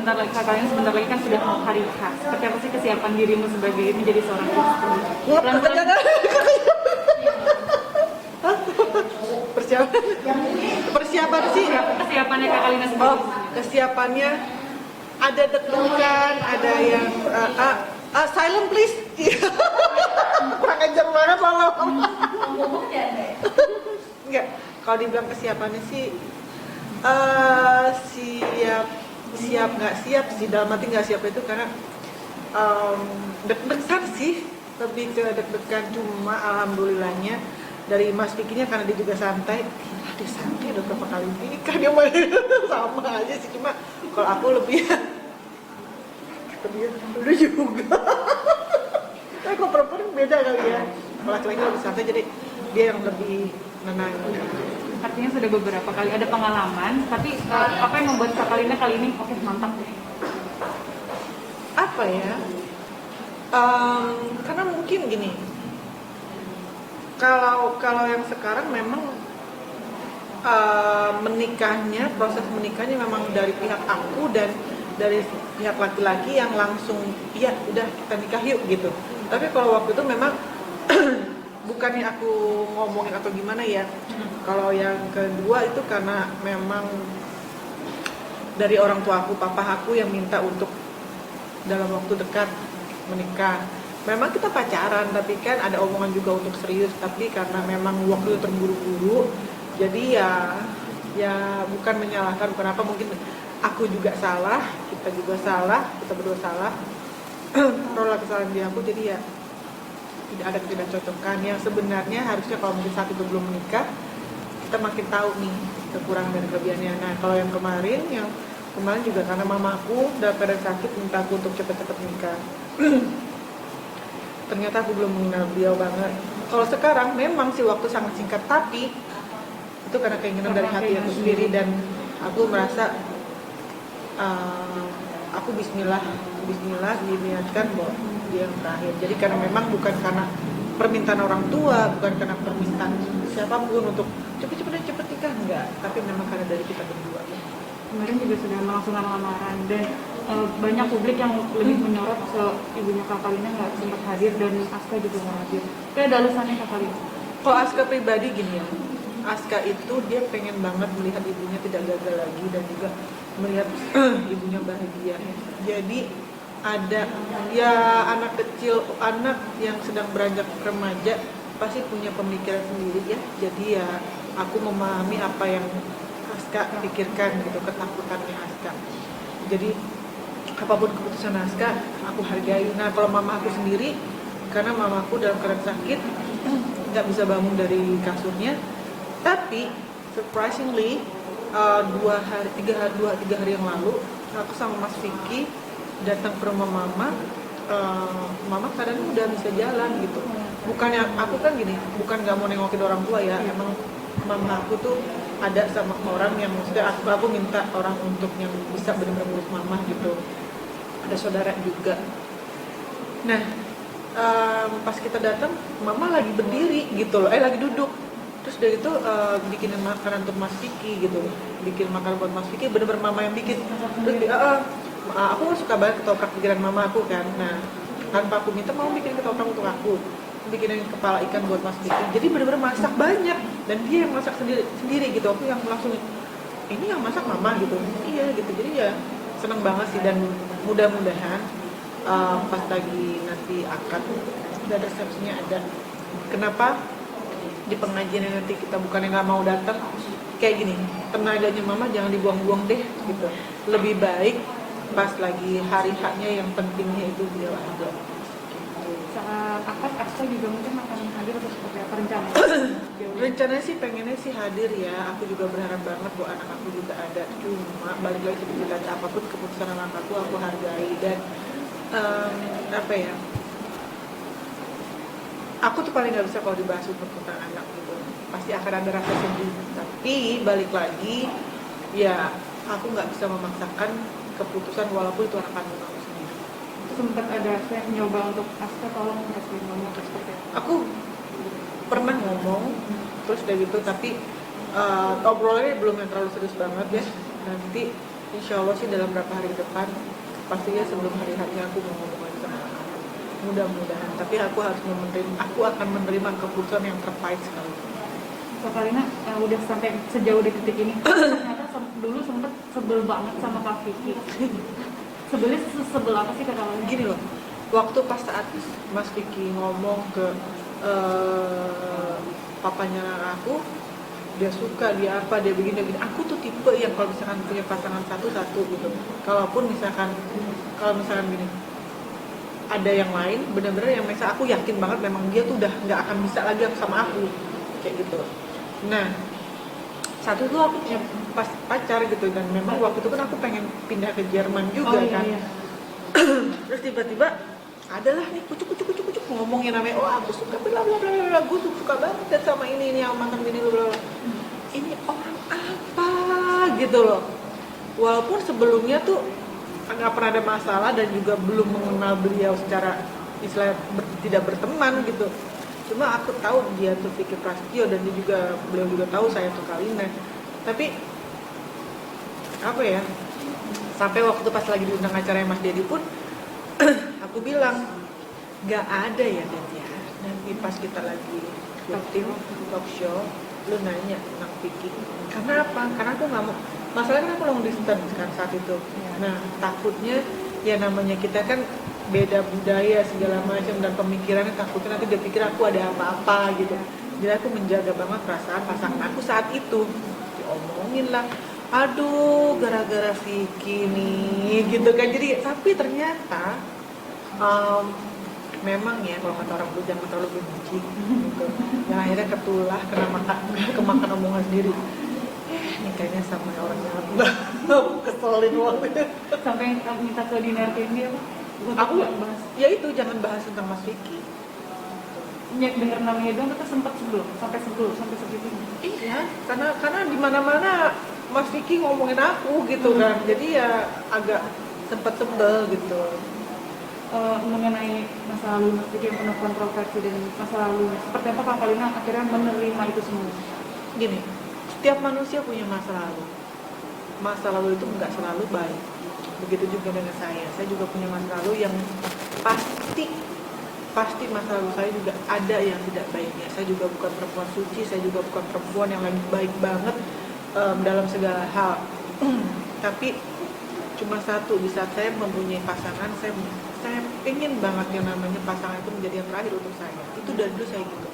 sebentar lagi kan sudah mau hari H. Seperti apa sih kesiapan dirimu sebagai menjadi seorang istri? Persiapan sih. Kesiapannya Kak Kalina sendiri. Kesiapannya ada deg-degan, ada yang silent please. Kurang ajar banget lo. Enggak, kalau dibilang kesiapannya sih siap nggak siap sih, dalam arti nggak siap itu karena deg-degan sih, lebih ke deg-degan. Cuma alhamdulillahnya dari Mas Vicky-nya karena dia juga santai, dia santai udah berapa kali nikah dia sama aja sih. Cuma kalau aku lebih udah juga. Tapi kalau perempuan beda kali ya, kalau laki-laki lebih santai jadi dia yang lebih menang. Artinya sudah beberapa kali ada pengalaman, tapi apa yang membuat Kak Kalina kali ini oke mantap deh? Apa ya? Karena mungkin gini, kalau yang sekarang memang proses menikahnya memang dari pihak aku dan dari pihak laki-laki yang langsung iya udah kita nikah yuk gitu. Tapi kalau waktu itu memang bukannya aku ngomongin atau gimana ya. Kalau yang kedua itu karena memang dari orang tua aku, papa aku yang minta untuk dalam waktu dekat menikah. Memang kita pacaran, tapi kan ada omongan juga untuk serius. Tapi karena memang waktu itu terburu-buru, jadi ya bukan menyalahkan. Kenapa mungkin aku juga salah, kita juga salah, kita berdua salah. Rola kesalahan di aku, jadi ya tidak ada ketidakcocokan yang sebenarnya harusnya kalau mungkin saat itu belum menikah kita makin tahu nih kekurangan dan kelebihannya. Nah kalau yang kemarin juga karena mamaku dalam keadaan sakit minta aku untuk cepet-cepet nikah. Ternyata aku belum mengenal beliau banget. Kalau sekarang memang sih waktu sangat singkat, tapi itu karena keinginan dari hati aku sendiri dan aku merasa aku Bismillah diniatkan bahwa dia yang terakhir. Jadi karena memang bukan karena permintaan orang tua, bukan karena permintaan siapapun untuk cepet nikah, enggak. Tapi memang karena dari kita berdua. Kemarin juga sudah melangsungkan lamaran dan banyak publik yang lebih menyorot ke ibunya Kak Kalina nggak sempat hadir dan Aska juga nggak hadir. Kayak ada alasannya Kak Kalina? Kalau Aska pribadi gini ya, Aska itu dia pengen banget melihat ibunya tidak gagal lagi dan juga melihat ibunya bahagia. Jadi ada ya anak kecil, anak yang sedang beranjak remaja pasti punya pemikiran sendiri ya. Jadi ya aku memahami apa yang Aska pikirkan gitu, ketakutannya Aska. Jadi apapun keputusan Aska aku hargai. Nah kalau mama aku sendiri, karena mamaku dalam keadaan sakit nggak bisa bangun dari kasurnya, tapi surprisingly 3 hari yang lalu aku sama Mas Vicky datang ke rumah mama. Mama keadaannya udah bisa jalan gitu. Bukannya aku kan gini, bukan nggak mau nengokin orang tua ya, emang mama aku tuh ada sama orang yang maksudnya aku minta orang untuk yang bisa benar-benar ngurus mama gitu. Ada saudara juga. Nah pas kita datang mama lagi berdiri gitu loh, lagi duduk. Terus dari itu bikinin makanan untuk Mas Vicky gitu, bikin makanan buat Mas Vicky, bener-bener mama yang bikin. Terus aku kan suka banget ketoprak pikiran mama aku kan. Nah tanpa aku minta mau bikin ketoprak untuk aku, bikinin kepala ikan buat Mas Vicky. Jadi bener-bener masak banyak dan dia yang masak sendiri gitu. Aku yang langsung ini yang masak mama gitu. Iya gitu. Jadi ya seneng banget sih dan mudah-mudahan pas lagi nanti akad dan resepsinya ada. Kenapa? Di pengajian nanti kita bukannya nggak mau datang, kayak gini, tenaganya mama jangan dibuang-buang deh gitu. Lebih baik pas lagi hari haknya yang pentingnya itu dia ada. Saat akad Aska juga mungkin akan hadir atau seperti apa rencananya? Rencananya sih pengennya sih hadir ya. Aku juga berharap banget bahwa anak aku juga ada. Cuma balik lagi seperti tadi, apapun keputusan anak aku hargai dan apa ya? Aku tuh paling nggak bisa kalau dibahas untuk tentang anak gitu, pasti akan ada rasa sedih. Tapi balik lagi, ya aku nggak bisa memaksakan keputusan walaupun itu anak kandung aku sendiri. Sempat ada saya nyoba untuk Aska tolong kasih ngomong seperti apa? Aku pernah ngomong, terus udah gitu, tapi obrolannya belum yang terlalu serius banget ya. Nanti Insya Allah sih dalam beberapa hari ke depan, pastinya sebelum hari hanya aku mau ngomong lagi sama kamu. Mudah-mudahan, tapi aku akan menerima keputusan yang terpahit sekali. Kak Kalina udah sampai sejauh di titik ini, ternyata dulu sempet sebel banget sama Kak Vicky. Sebelnya sebel apa sih Kak Kalina? Gini loh, waktu pas saat Mas Vicky ngomong ke papanya aku, dia suka, dia apa, dia begini. Aku tuh tipe yang kalau misalkan punya pasangan satu-satu gitu. Kalau misalkan gini, ada yang lain, benar-benar yang misalnya aku yakin banget memang dia tuh udah nggak akan bisa lagi sama aku, kayak gitu. Nah, satu tuh aku punya pacar gitu, dan memang waktu itu kan aku pengen pindah ke Jerman juga kan. Iya. Terus tiba-tiba adalah nih kucuk ngomongin namanya, oh aku suka bla bla bla bla, gue suka banget sama ini yang mantan bini lu bla bla. Ini orang apa gitu loh. Walaupun sebelumnya tuh nggak pernah ada masalah dan juga belum mengenal beliau secara istilah tidak berteman gitu. Cuma aku tahu dia tuh Vicky Prasetyo dan beliau juga tahu saya tuh Kalina. Tapi apa ya? Sampai waktu pas lagi diundang acaranya Mas Dedi pun aku bilang nggak ada ya Dan ya. Nanti pas kita lagi syuting talk show, lu nanya tentang Vicky. Karena apa? Karena aku nggak mau. Masalahnya kan aku long distance kan saat itu. Nah takutnya ya namanya kita kan beda budaya segala macam dan pemikirannya, takutnya nanti dia pikir aku ada apa-apa gitu. Jadi aku menjaga banget perasaan pasangan aku saat itu. Diomongin lah, aduh gara-gara Vicky nih gitu kan. Jadi tapi ternyata memang ya kalau kata orang dulu jangan terlalu benci gitu. Dan akhirnya ketulah kemakan omongan sendiri. Ini kayaknya sama orangnya aku keselin waktu itu. Sampai minta ke dinner dia Aku bahas, ya itu jangan bahas tentang Mas Vicky. Dengar namanya doang kita sempat sampai segitu. Iya, karena di mana-mana Mas Vicky ngomongin aku gitu kan. Jadi ya agak sempat sebel gitu. Mengenai masa lalu Mas Vicky yang penuh kontroversi dan masa lalu, seperti apa Kak Kalina akhirnya menerima itu semua? Gini, setiap manusia punya masa lalu. Masa lalu itu nggak selalu baik. Begitu juga dengan saya juga punya masa lalu yang pasti masa lalu saya juga ada yang tidak baiknya. Saya juga bukan perempuan suci, saya juga bukan perempuan yang lagi baik banget dalam segala hal. Tapi cuma satu, di saat saya mempunyai pasangan, saya ingin banget yang namanya pasangan itu menjadi yang terakhir untuk saya. Itu dari dulu saya gitu.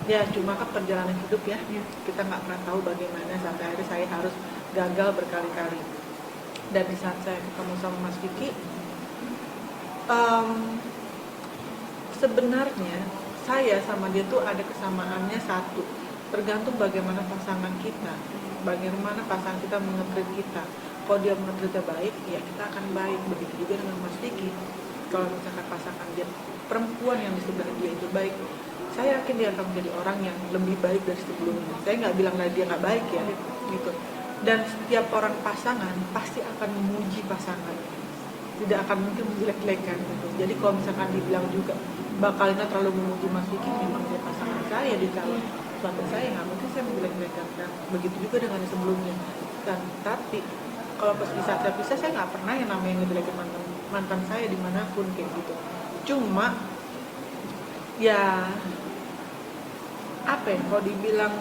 Ya cuma kan perjalanan hidup ya, kita nggak pernah tahu bagaimana sampai akhirnya saya harus gagal berkali-kali. Dan di saat saya ketemu sama Mas Vicky, sebenarnya saya sama dia tuh ada kesamaannya satu, tergantung bagaimana pasangan kita, bagaimana pasangan kita mengetrit kita. Kalau dia mengetritnya baik, ya kita akan baik. Begitu juga dengan Mas Vicky. Kalau misalkan pasangan dia perempuan yang di sebelah dia itu baik, saya yakin dia akan menjadi orang yang lebih baik dari sebelumnya. Saya nggak bilang dari dia nggak baik ya, gitu. Dan setiap orang pasangan pasti akan memuji pasangan, tidak akan mungkin menjelek-jelekan gitu. Jadi kalau misalkan dibilang juga Mbak Kalina terlalu memuji Mas Vicky, memang dia pasangan saya di calon suami saya, nggak mungkin saya menjelek-jelekan. Dan begitu juga dengan yang sebelumnya. Dan tapi kalau pas di saat saya pisah, saya nggak pernah yang namanya ngejelekin mantan saya dimanapun kayak gitu. Cuma ya apa ya, kalau dibilang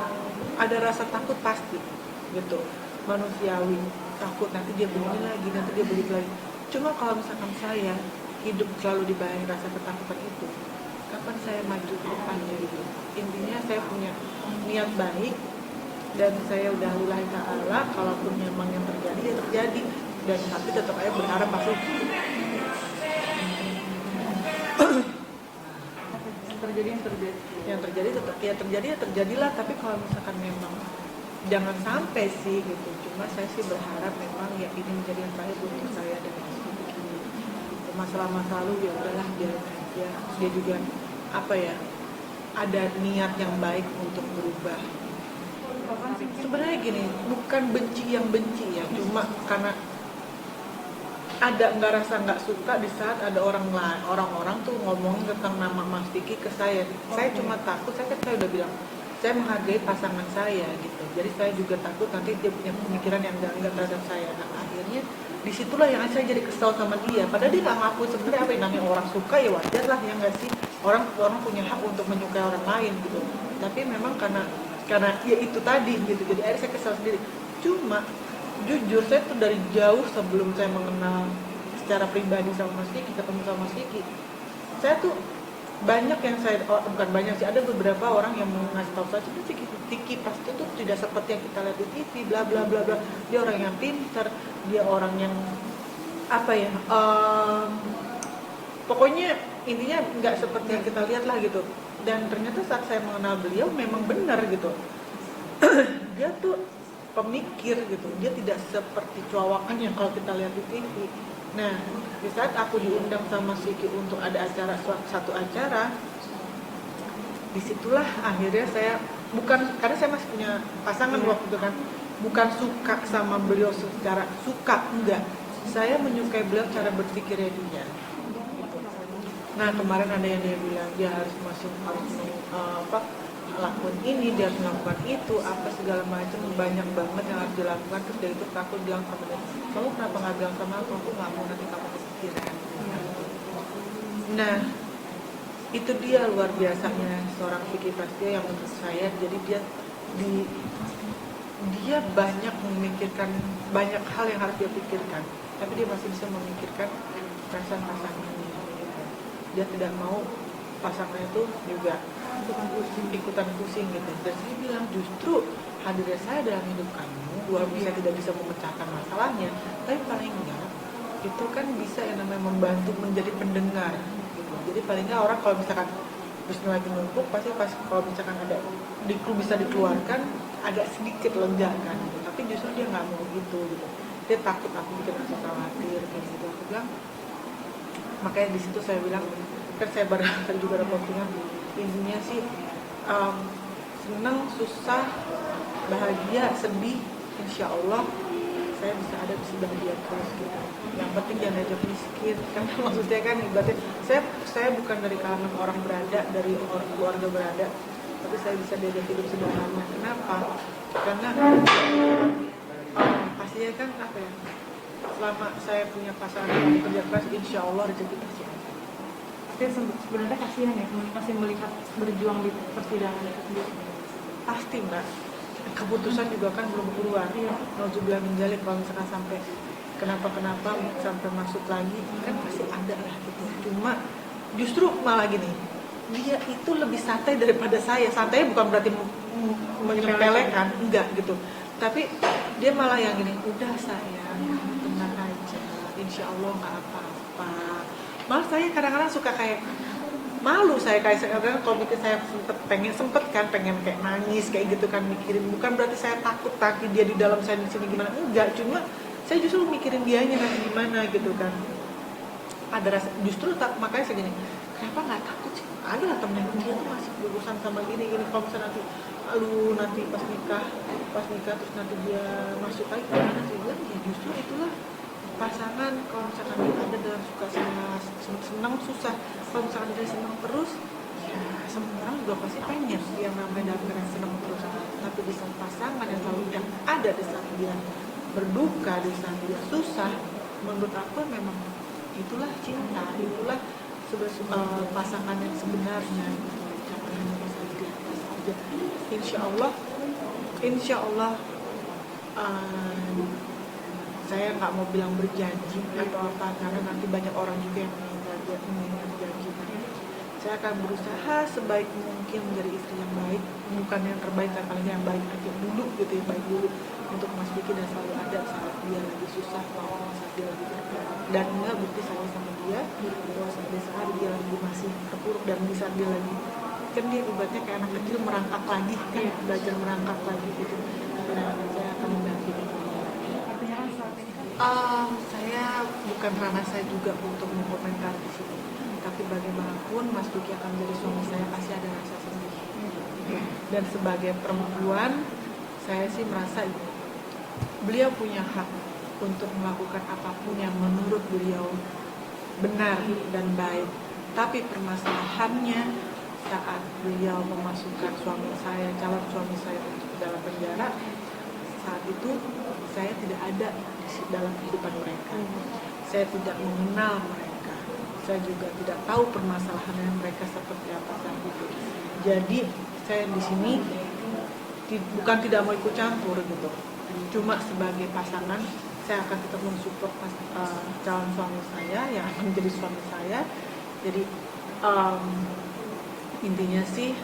ada rasa takut pasti gitu, manusiawi, takut nanti dia begini lagi, nanti dia begitu lagi. Cuma kalau misalkan saya hidup selalu dibayangi rasa ketakutan itu, kapan saya maju ke depannya gitu. Intinya saya punya niat baik dan saya udah lillahi ta'ala, kalaupun memang yang terjadi ya terjadi, dan tapi tetap aja berharap pasti yang terjadi tetap ya terjadilah. Tapi kalau misalkan memang jangan sampai sih gitu. Cuma saya sih berharap memang ya ini menjadi yang terakhir untuk saya dan masalah masa lalu ya udahlah biarin aja. Dia juga apa ya, ada niat yang baik untuk berubah. Sebenarnya gini, bukan benci yang benci ya, cuma karena ada nggak rasa nggak suka di saat ada orang-orang tuh ngomong tentang nama Mas Vicky ke saya. Saya cuma takut, saya udah bilang saya menghargai pasangan saya gitu. Jadi saya juga takut nanti dia punya pemikiran yang enggak terhadap saya. Nah akhirnya disitulah yang saya jadi kesal sama dia. Padahal dia nggak ngaku sebenarnya apa yang namanya orang suka ya wajar lah ya nggak sih. Orang punya hak untuk menyukai orang lain gitu. Tapi memang karena ya itu tadi gitu. Jadi akhirnya saya kesal sendiri. Cuma jujur saya tuh dari jauh sebelum saya mengenal secara pribadi sama Mas Kiki, ketemu sama Mas Kiki, saya tuh banyak yang bukan banyak sih, ada beberapa orang yang mau ngasih tahu saya Kiki pasti tuh tidak seperti yang kita lihat di TV, bla bla bla bla. Dia orang yang pintar, dia orang yang apa ya, pokoknya intinya nggak seperti yang kita lihat lah gitu. Dan ternyata saat saya mengenal beliau memang benar gitu. Dia tuh pemikir gitu, dia tidak seperti cowakan yang kalau kita lihat di TV. Nah, di saat aku diundang sama Siki untuk ada satu acara, disitulah akhirnya saya karena saya masih punya pasangan waktu itu kan, bukan suka sama beliau secara suka, enggak. Saya menyukai beliau cara berpikirnya dia. Nah kemarin ada yang dia bilang dia harus lakukan ini, dia harus melakukan itu, apa segala macam, banyak banget yang harus dilakukan. Terus dari itu aku bilang sama dia, kamu kenapa nggak bilang sama aku nggak mau nanti kamu kepikiran. Nah itu dia luar biasanya seorang Vicky Prasetyo yang menurut saya. Jadi dia banyak memikirkan banyak hal yang harus dia pikirkan, tapi dia masih bisa memikirkan perasaan pasangannya. Dia tidak mau pasangan itu juga ikutan pusing gitu. Dan saya bilang justru hadirnya saya dalam hidup kamu walaupun saya tidak bisa memecahkan masalahnya, tapi paling enggak itu kan bisa yang namanya membantu menjadi pendengar gitu. Jadi paling enggak orang kalau misalkan bisnya lagi numpuk, pasti kalau misalkan ada bisa dikeluarkan agak sedikit lega kan gitu. Tapi justru dia nggak mau gitu. Dia takut aku bikin rasa khawatir kayak gitu. Aku bilang, makanya di situ saya bilang, kan saya barangkali juga ada postingan, intinya sih senang, susah, bahagia, sedih, insya Allah saya bisa ada di sebelah dia terus gitu. Yang penting jangan ajak miskin, kan maksudnya kan ibaratnya saya bukan dari kalangan orang berada, dari keluarga berada, tapi saya bisa diajak hidup sederhana. Kenapa? Karena pastinya kan apa ya, selama saya punya pasangan yang bekerja keras, insya Allah rezeki pasti ada. Tapi sebenarnya kasihan ya masih melihat berjuang di persidangan itu sendiri. Pasti mbak, keputusan juga kan belum keluar. Nauzubillah min dzalik, kalau misalkan sampai kenapa sampai masuk lagi kan pasti ada lah gitu. Cuma justru malah gini, dia itu lebih santai daripada saya. Santainya bukan berarti menyepelekan, enggak gitu. Tapi dia malah yang gini, udah sayang, tenang aja, insya Allah nggak apa-apa. Malah saya kadang-kadang suka kayak malu, saya kayak kadang kalau mikir saya sempet pengen kayak nangis kayak gitu kan, mikirin. Bukan berarti saya takut dia di dalam saya di sini gimana, enggak. Cuma saya justru mikirin dianya nanti gimana gitu kan. Ada rasa justru makanya segini, kenapa nggak takut sih? Ada lah temen dia tuh masih berurusan sama gini. Kalau misalnya nanti pas nikah terus nanti dia masuk lagi gimana sih? Bilang ya justru itulah pasangan. Kalau misalkan dia ada dalam suka sama senang susah, kalau misalkan dia senang terus ya semua orang juga pasti pengen yang namanya dalam keadaan senang terus. Tapi di saat pasangan yang selalu yang ada di saat dia berduka, di saat dia susah, menurut aku memang itulah cinta, itulah pasangan yang sebenarnya gitu. Jangan hanya masalah di atas aja. Insya Allah saya nggak mau bilang berjanji atau apa, karena nanti banyak orang juga yang mengingat janji. Saya akan berusaha sebaik mungkin menjadi istri yang baik, bukan yang terbaik, tapi paling yang baik aja dulu gitu ya, baik dulu untuk Mas Vicky, dan selalu ada saat dia lagi susah, saat dia lagi terpuruk. Dan enggak bukti saya sama dia bahwa saat dia lagi masih terpuruk, dan di saat dia lagi kan dia ibaratnya kayak anak kecil merangkak lagi kan, belajar merangkak lagi gitu. Nah, saya akan mendampingi. Saya bukan ranah saya juga untuk mengomentar di sini, tapi bagaimanapun Mas Vicky akan menjadi suami saya, pasti ada rasa sedih. Dan sebagai perempuan, saya sih merasa beliau punya hak untuk melakukan apapun yang menurut beliau benar dan baik. Tapi permasalahannya, saat beliau memasukkan suami saya, calon suami saya ke dalam penjara, saat itu saya tidak ada di dalam kehidupan mereka. Saya tidak mengenal mereka. Saya juga tidak tahu permasalahan mereka seperti apa saat itu. Jadi saya di sini bukan tidak mau ikut campur gitu. Cuma sebagai pasangan saya akan tetap mensupport calon suami saya yang akan menjadi suami saya. Jadi intinya sih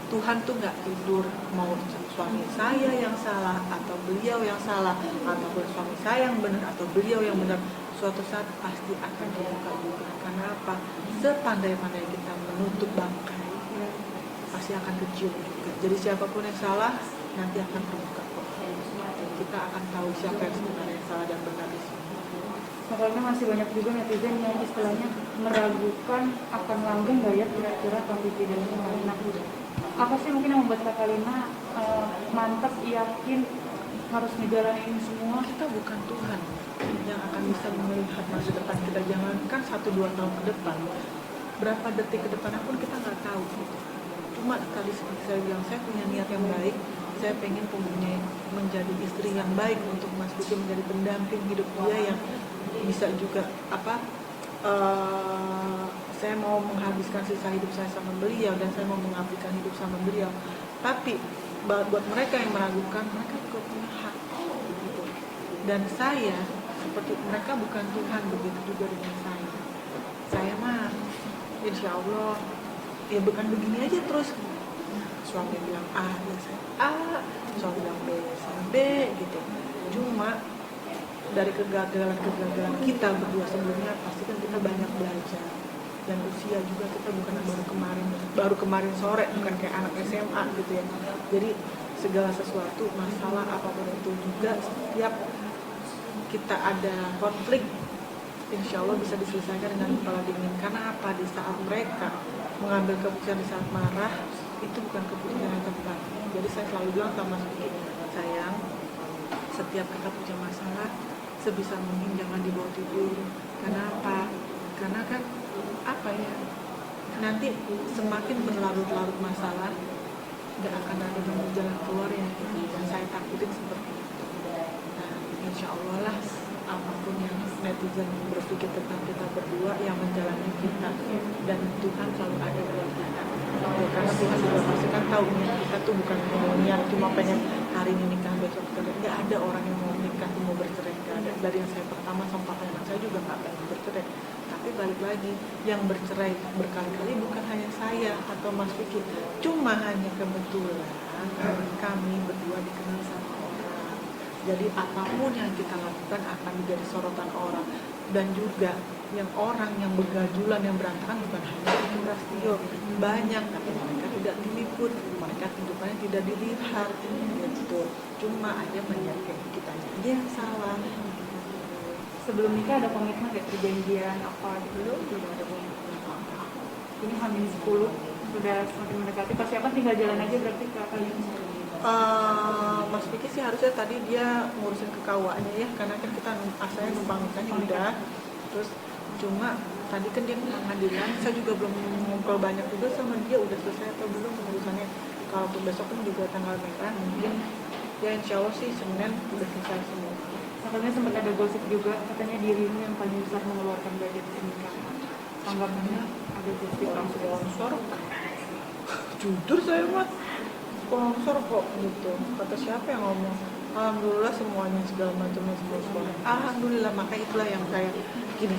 Tuhan tuh nggak tidur, mau suami saya yang salah atau beliau yang salah, atau suami saya yang benar atau beliau yang benar, suatu saat pasti akan terbuka juga. Karena apa? Sepandai-pandai kita menutup bangkai, pasti akan kecium juga. Jadi siapapun yang salah nanti akan terbuka kok. Kita akan tahu siapa yang sebenarnya salah dan benar di sini. Makanya masih banyak juga netizen yang istilahnya meragukan akan langgeng gak ya kira-kira konflik dalam Kalina. Apa sih mungkin yang membuat Kak Kalina mantap, yakin harus ngejalanin ini semua? Kita bukan Tuhan yang akan bisa melihat masa depan kita. Jangankan 1-2 tahun ke depan, berapa detik ke depan pun kita nggak tahu gitu. Cuma tadi seperti saya bilang, saya punya niat yang baik. Saya pengen mempunyai menjadi istri yang baik untuk Mas Vicky, menjadi pendamping hidup dia yang bisa juga saya mau menghabiskan sisa hidup saya sama beliau dan saya mau mengabdikan hidup sama beliau. Tapi buat mereka yang meragukan, mereka juga punya hak gitu. Dan saya seperti mereka bukan Tuhan, begitu juga dengan saya. Saya mah insya Allah ya bukan begini aja terus. Suami bilang A, ya saya A, suami bilang B, saya B gitu. Cuma dari kegagalan kita berdua sebelumnya pasti kan kita banyak belajar, dan usia juga kita bukan baru kemarin sore, bukan kayak anak SMA gitu ya. Jadi segala sesuatu masalah apapun itu juga setiap kita ada konflik insya Allah bisa diselesaikan dengan kepala dingin. Karena apa? Di saat mereka mengambil keputusan di saat marah, itu bukan keputusan yang tepat. Jadi saya selalu bilang sama Mas Vicky, sayang, setiap kita punya masalah sebisa mungkin jangan dibawa tidur. Kenapa? Karena kan apa ya, nanti semakin berlarut-larut masalah nggak akan ada jalan keluarnya gitu. Dan saya takutin seperti itu. Nah insya Allah lah apapun yang netizen berpikir tentang kita berdua, yang menjalani kita dan Tuhan selalu ada dalam kita. Ya, karena Tuhan juga pasti kan tahu kita tuh bukan niat cuma pengen hari ini nikah besok kita nggak ada orang yang mau nikah mau bercerai, nggak ada. Dari yang saya pertama sama papa anak saya juga nggak pengen bercerai, tapi balik lagi yang bercerai berkali-kali bukan hanya saya atau Mas Vicky, cuma hanya kebetulan kami berdua dikenal sama orang. Jadi apapun yang kita lakukan akan menjadi sorotan orang. Dan juga yang orang yang bergajulan, yang berantakan bukan hanya itu Rastio, banyak, tapi mereka tidak diliput, mereka kehidupannya tidak dilihat gitu. Cuma aja menyakit kita aja yang salah. Sebelum nikah ada komitmen kayak perjanjian apa gitu? Belum ada komitmen apa. Ini hamil 10 sudah semakin mendekati, persiapan tinggal jalan aja berarti Kak Kalina. Mas Vicky sih harusnya tadi dia ngurusin ke KUA-nya ya, karena kan kita asalnya numpang nikahnya udah. Terus cuma tadi kan dia ke pengadilan, saya juga belum ngobrol banyak juga sama dia udah selesai atau belum urusannya. Kalau untuk besok kan juga tanggal merah, mungkin ya insya Allah sih Senin udah selesai semua. Makanya sempat ada gosip juga katanya dirimu yang paling besar mengeluarkan budget pernikahan. Tanggapannya ada gosip orang Sponsor, jujur saya mah sponsor kok gitu. Kata siapa yang ngomong? Alhamdulillah semuanya segala macamnya sponsor. Alhamdulillah, makanya itulah yang saya gini.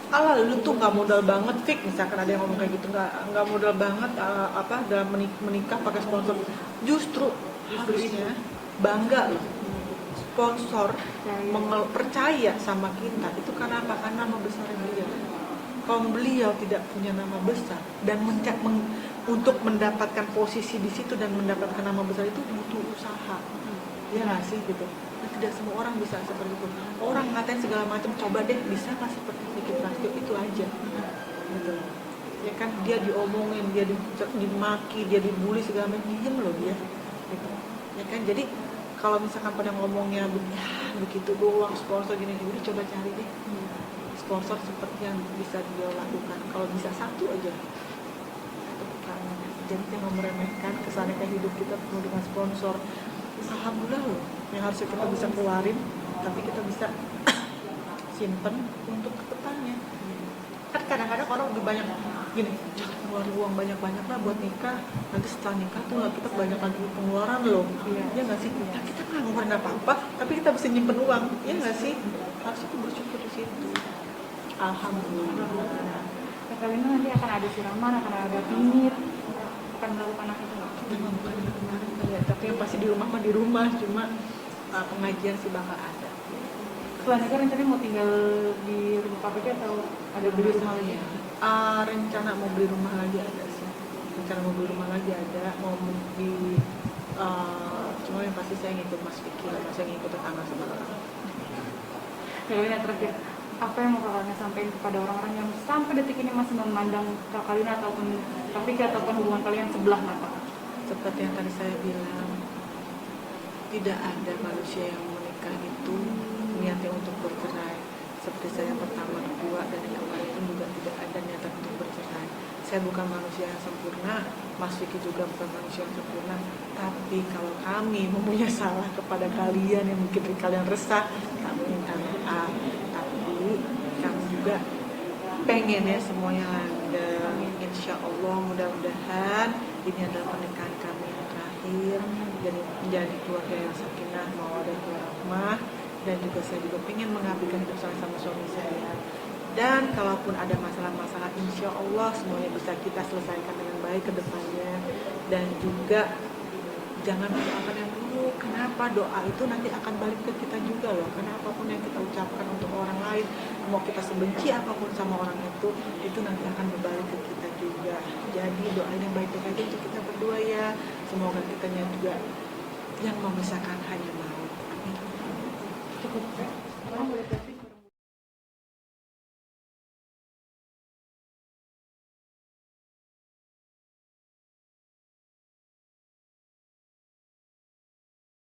Ala lu tuh nggak modal banget, Fik. Misalkan ada yang ngomong kayak gitu, nggak modal banget dalam menikah pakai sponsor. Justru harusnya bangga loh. Sponsor percaya sama kita itu karena apa? Karena nama besar beliau. Kalau beliau tidak punya nama besar dan untuk mendapatkan posisi di situ dan mendapatkan nama besar itu butuh usaha, ya nggak sih gitu. Nah, tidak semua orang bisa seperti itu. Orang ngatain segala macam, coba deh bisa nggak seperti Vicky Prasetyo itu aja, gitu. Ya kan dia diomongin, dia dimaki, dia dibully segala macam, diem loh dia, gitu. Ya kan jadi kalau misalkan pada ngomongnya begitu doang sponsor gini, udah coba cari deh sponsor seperti yang bisa dia lakukan. Kalau bisa satu aja jadi jangan meremehkan kesannya kayak hidup kita penuh dengan sponsor. Alhamdulillah loh yang harusnya kita bisa keluarin tapi kita bisa simpen untuk kedepannya. Kan kadang-kadang orang lebih banyak gini, jangan ngeluarin uang banyak-banyak lah buat nikah, nanti setelah nikah tuh kita banyak lagi pengeluaran loh. Ya nggak sih, nah, kita nggak ngeluarin apa-apa tapi kita bisa nyimpen uang, ya nggak sih, harusnya tuh bersyukur di situ. Alhamdulillah. Kalina nanti akan ada siraman, akan ada pingit, akan melakukan apa itu nggak? Memang bukan yang kemarin ya, tapi yang pasti di rumah mah di rumah, cuma pengajian sih bakal ada. Setelah nikah rencananya mau tinggal di rumah KPK atau ada beli rumah lagi? Rencana mau beli rumah lagi ada sih, rencana mau beli rumah lagi ada, mau di cuma yang pasti saya ngikut Mas Vicky lah, saya ngikut tetangga sebelah. Kalina terakhir, apa yang mau kakaknya sampaikan kepada orang-orang yang sampai detik ini masih memandang Kak Kalina ataupun KPK ataupun hubungan kalian sebelah mata? Seperti yang tadi saya bilang, tidak ada manusia yang menikah itu niatnya untuk bercerai. Seperti saya pertama, kedua, dan yang kemarin pun juga tidak ada niatan untuk bercerai. Saya bukan manusia yang sempurna, Mas Vicky juga bukan manusia yang sempurna. Tapi kalau kami mempunyai salah kepada kalian yang mungkin kalian resah, kami minta maaf. Tapi kami juga pengen ya semuanya langgeng. Insya Allah mudah-mudahan ini adalah pernikahan kami yang terakhir, jadi menjadi keluarga yang sakinah mawaddah warahmah. Dan juga saya juga pengen mengabdikan hidup saya sama suami saya. Dan kalaupun ada masalah-masalah, insya Allah semuanya bisa kita selesaikan dengan baik ke depannya. Dan juga jangan mendoakan yang buruk. Kenapa? Doa itu nanti akan balik ke kita juga loh. Karena apapun yang kita ucapkan untuk orang lain, mau kita sebenci apapun sama orang itu nanti akan berbalik ke kita juga. Jadi doain yang baik-baik aja untuk kita berdua ya. Semoga kitanya juga yang memisahkan hanya maut. Amin. Cukup.